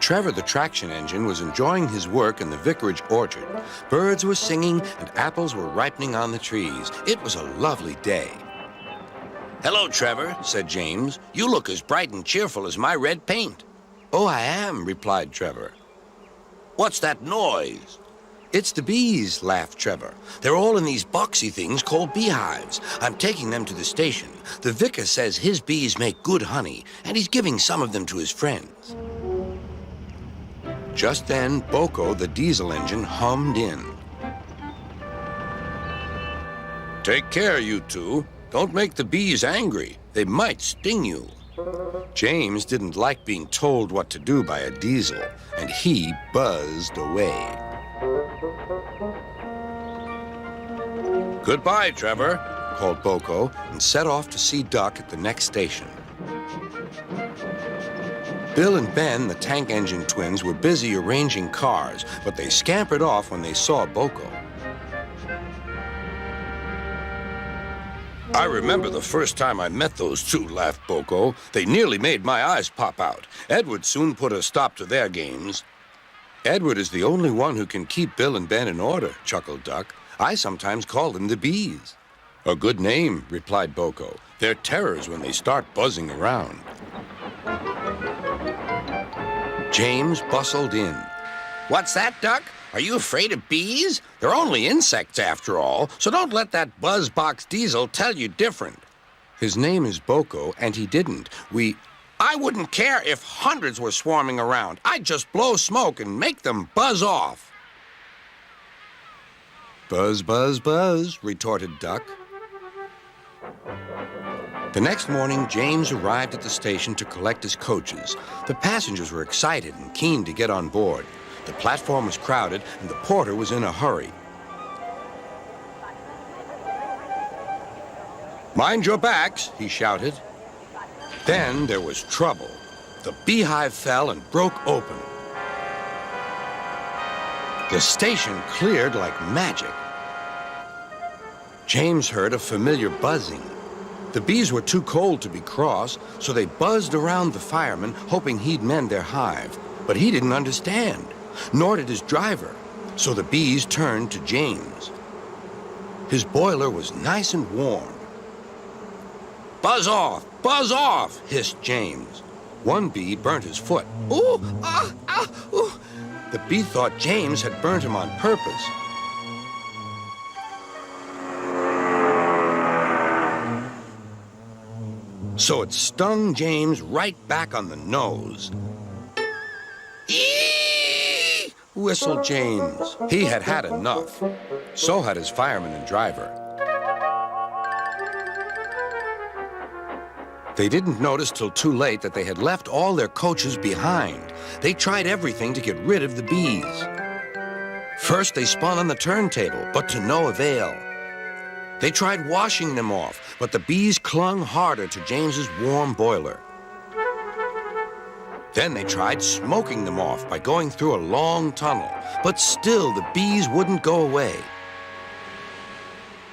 Trevor the traction engine was enjoying his work in the vicarage orchard. Birds were singing and apples were ripening on the trees. It was a lovely day. Hello, Trevor, said James. You look as bright and cheerful as my red paint. Oh, I am, replied Trevor. What's that noise? It's the bees, laughed Trevor. They're all in these boxy things called beehives. I'm taking them to the station. The vicar says his bees make good honey, and he's giving some of them to his friends. Just then, Boko, the diesel engine, hummed in. Take care, you two. Don't make the bees angry. They might sting you. James didn't like being told what to do by a diesel, and he buzzed away. Goodbye, Trevor, called Boko, and set off to see Duck at the next station. Bill and Ben, the tank engine twins, were busy arranging cars, but they scampered off when they saw Boko. I remember the first time I met those two, laughed Boko. They nearly made my eyes pop out. Edward soon put a stop to their games. Edward is the only one who can keep Bill and Ben in order, chuckled Duck. I sometimes call them the bees. A good name, replied Boko. They're terrors when they start buzzing around. James bustled in. What's that, Duck? Are you afraid of bees? They're only insects after all, so don't let that buzzbox diesel tell you different. His name is Boko, and he didn't. I wouldn't care if hundreds were swarming around. I'd just blow smoke and make them buzz off. Buzz, buzz, buzz, retorted Duck. The next morning, James arrived at the station to collect his coaches. The passengers were excited and keen to get on board. The platform was crowded, and the porter was in a hurry. Mind your backs, he shouted. Then there was trouble. The beehive fell and broke open. The station cleared like magic. James heard a familiar buzzing. The bees were too cold to be cross, so they buzzed around the fireman, hoping he'd mend their hive. But he didn't understand, nor did his driver, so the bees turned to James. His boiler was nice and warm. Buzz off, hissed James. One bee burnt his foot. Ooh, ah, ah, ooh. The bee thought James had burnt him on purpose. So it stung James right back on the nose. Eee! Whistled James. He had had enough. So had his fireman and driver. They didn't notice till too late that they had left all their coaches behind. They tried everything to get rid of the bees. First, they spun on the turntable, but to no avail. They tried washing them off, but the bees clung harder to James's warm boiler. Then they tried smoking them off by going through a long tunnel, but still the bees wouldn't go away.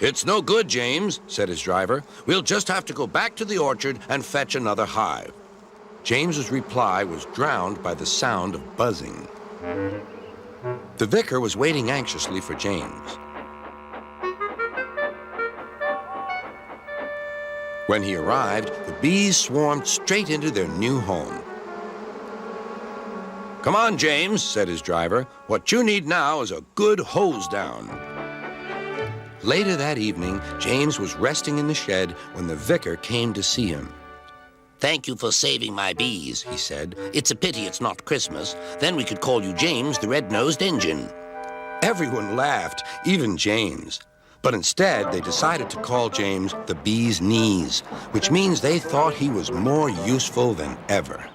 It's no good, James, said his driver. We'll just have to go back to the orchard and fetch another hive. James's reply was drowned by the sound of buzzing. The vicar was waiting anxiously for James. When he arrived, the bees swarmed straight into their new home. Come on, James, said his driver. What you need now is a good hose down. Later that evening, James was resting in the shed when the vicar came to see him. Thank you for saving my bees, he said. It's a pity it's not Christmas. Then we could call you James the Red-Nosed Engine. Everyone laughed, even James. But instead, they decided to call James the Bee's Knees, which means they thought he was more useful than ever.